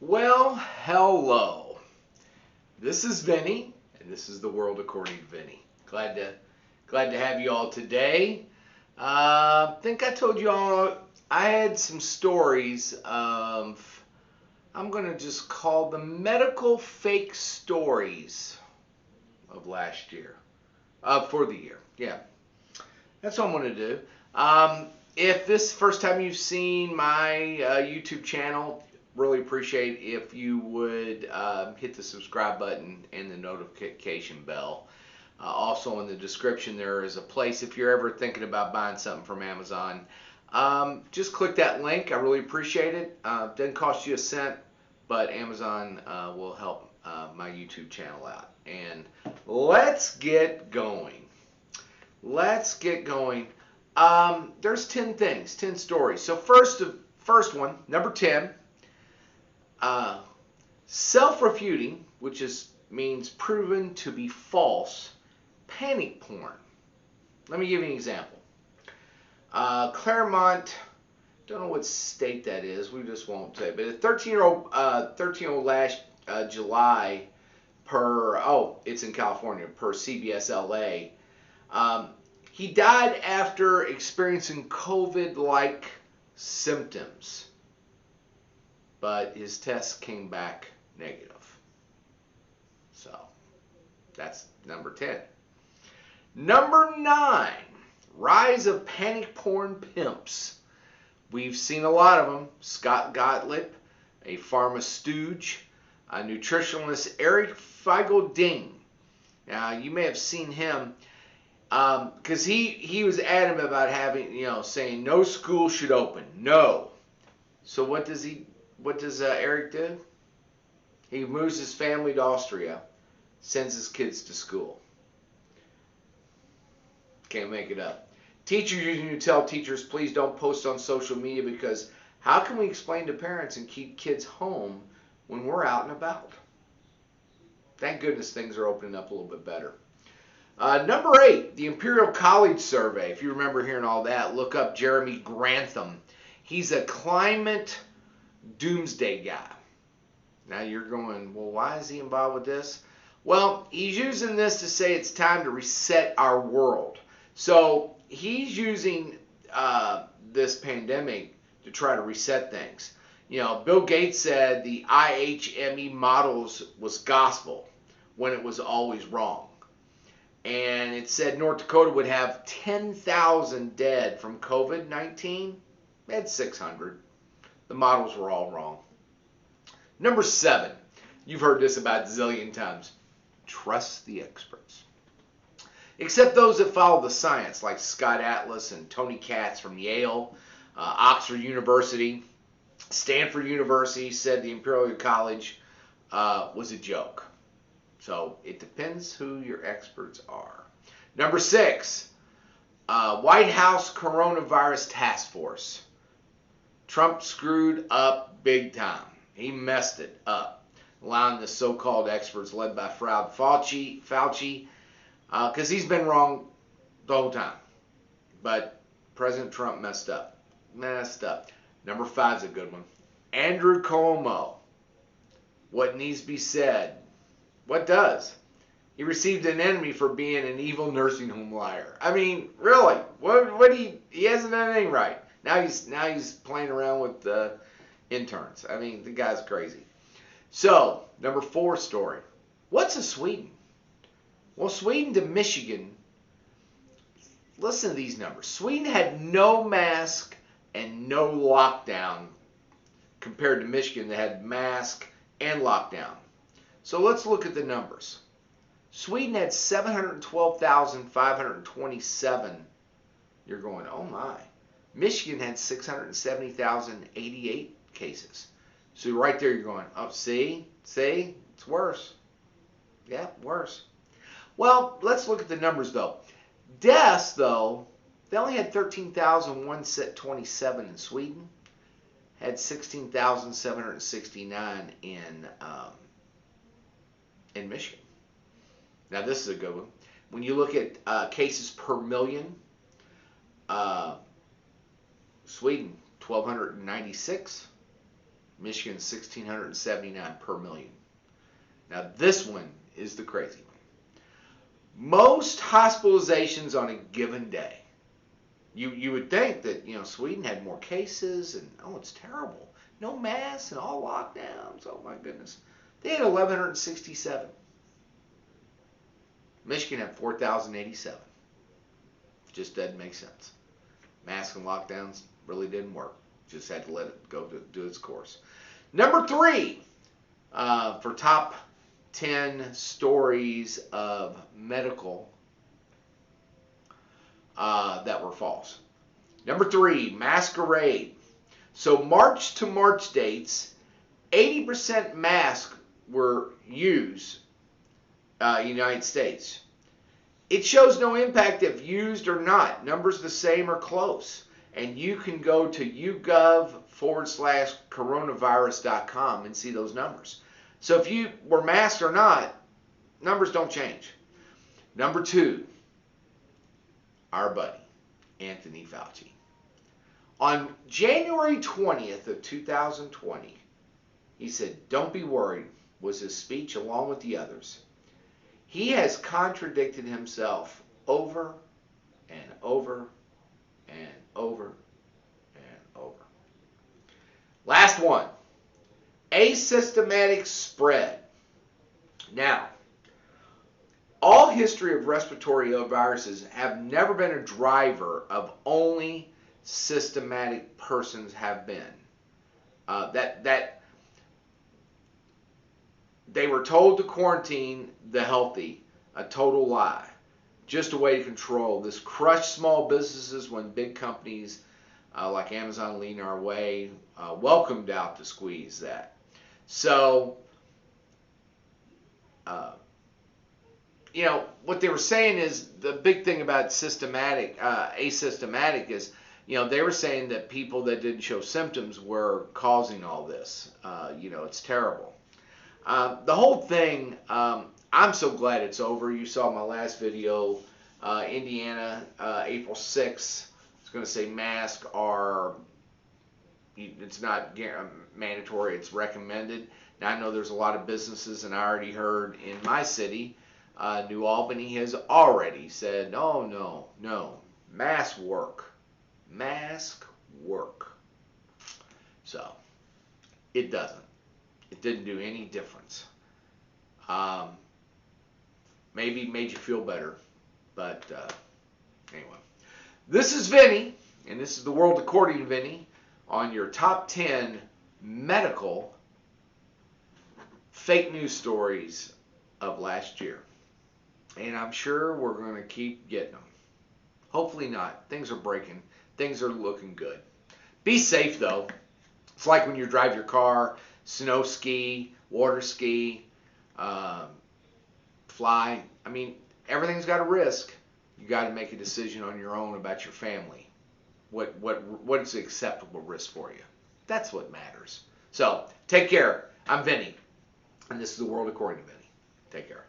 Well, hello. This is Vinny, and this is the world according to Vinny. Glad to have you all today. Think I told you all I had some stories of I'm gonna just call them medical fake stories of last year, for the year. Yeah, that's what I'm gonna do. If this is the first time you've seen my YouTube channel, really appreciate if you would hit the subscribe button and the notification bell. Also in the description there is a place if you're ever thinking about buying something from Amazon. Just click that link. I really appreciate it. Doesn't cost you a cent, but Amazon will help my YouTube channel out. And let's get going. Let's get going. There's 10 things, 10 stories. So first one, number 10. Self-refuting, which means proven to be false, panic porn. Let me give you an example. Claremont, don't know what state that is. We just won't say. But a 13-year-old last July it's in California per CBS LA. He died after experiencing COVID-like symptoms, but his test came back negative. So that's number 10. Number 9, rise of panic porn pimps. We've seen a lot of them. Scott Gottlieb, a pharma stooge, a nutritionalist Eric Feigl-Ding. Now you may have seen him because he was adamant about saying no school should open. No. So what does Eric do? He moves his family to Austria, sends his kids to school. Can't make it up. Teachers using to tell teachers, please don't post on social media because how can we explain to parents and keep kids home when we're out and about? Thank goodness things are opening up a little bit better. Number 8, the Imperial College Survey. If you remember hearing all that, look up Jeremy Grantham. He's a climate doomsday guy. Now you're going, well, why is he involved with this? Well, he's using this to say it's time to reset our world. So he's using this pandemic to try to reset things. Bill Gates said the IHME models was gospel when it was always wrong. And it said North Dakota would have 10,000 dead from COVID-19. They had 600. The models were all wrong. Number 7. You've heard this about a zillion times. Trust the experts. Except those that follow the science, like Scott Atlas and Tony Katz from Yale, Oxford University, Stanford University said the Imperial College was a joke. So it depends who your experts are. Number 6. White House Coronavirus Task Force. Trump screwed up big time. He messed it up, allowing the so-called experts led by Fauci, because he's been wrong the whole time. But President Trump messed up. Number 5 is a good one. Andrew Cuomo. What needs to be said? What does? He received an enemy for being an evil nursing home liar. I mean, really? He hasn't done anything right. Now he's playing around with interns. I mean, the guy's crazy. So, number 4 story. What's a Sweden? Well, Sweden to Michigan, listen to these numbers. Sweden had no mask and no lockdown compared to Michigan that had mask and lockdown. So let's look at the numbers. Sweden had 712,527. You're going, oh my. Michigan had 670,088 cases. So right there you're going, oh, see, it's worse. Yeah, worse. Well, let's look at the numbers though. Deaths though, they only had 13,127 in Sweden. Had 16,769 in Michigan. Now this is a good one. When you look at cases per million, Sweden 1,296, Michigan 1,679 per million. Now this one is the crazy one. Most hospitalizations on a given day. You would think that, you know, Sweden had more cases and, oh, it's terrible. No masks and all lockdowns. Oh, my goodness. They had 1,167. Michigan had 4,087. Just doesn't make sense. Masks and lockdowns really didn't work. Just had to let it go to do its course. Number 3 for top 10 stories of medical that were false. Number 3, masquerade. So March to March dates, 80% masks were used in the United States. It shows no impact if used or not. Numbers the same or close. And you can go to YouGov/coronavirus.com and see those numbers. So if you were masked or not, numbers don't change. Number 2, our buddy, Anthony Fauci. On January 20th of 2020, he said, "Don't be worried," was his speech along with the others. He has contradicted himself over and over and over and over. Last one, asystematic spread. Now, all history of respiratory viruses have never been a driver of only systematic persons have been. That they were told to quarantine the healthy, a total lie. Just a way to control. This crushed small businesses when big companies like Amazon lean our way, welcomed out to squeeze that. So, you know, what they were saying is the big thing about asymptomatic is, you know, they were saying that people that didn't show symptoms were causing all this. You know, it's terrible. The whole thing, I'm so glad it's over. You saw my last video, Indiana, April 6th. It's going to say masks are, it's not mandatory, it's recommended. Now I know there's a lot of businesses, and I already heard in my city, New Albany has already said, no, masks work. Mask work. So, it doesn't. It didn't do any difference. Maybe made you feel better, but anyway. This is Vinnie, and this is the world according to Vinnie, on your top 10 medical fake news stories of last year. And I'm sure we're going to keep getting them. Hopefully not. Things are breaking. Things are looking good. Be safe, though. It's like when you drive your car, snow ski, water ski, fly. I mean, everything's got a risk. You got to make a decision on your own about your family. What is the acceptable risk for you? That's what matters. So, take care. I'm Vinnie, and this is the world according to Vinnie. Take care.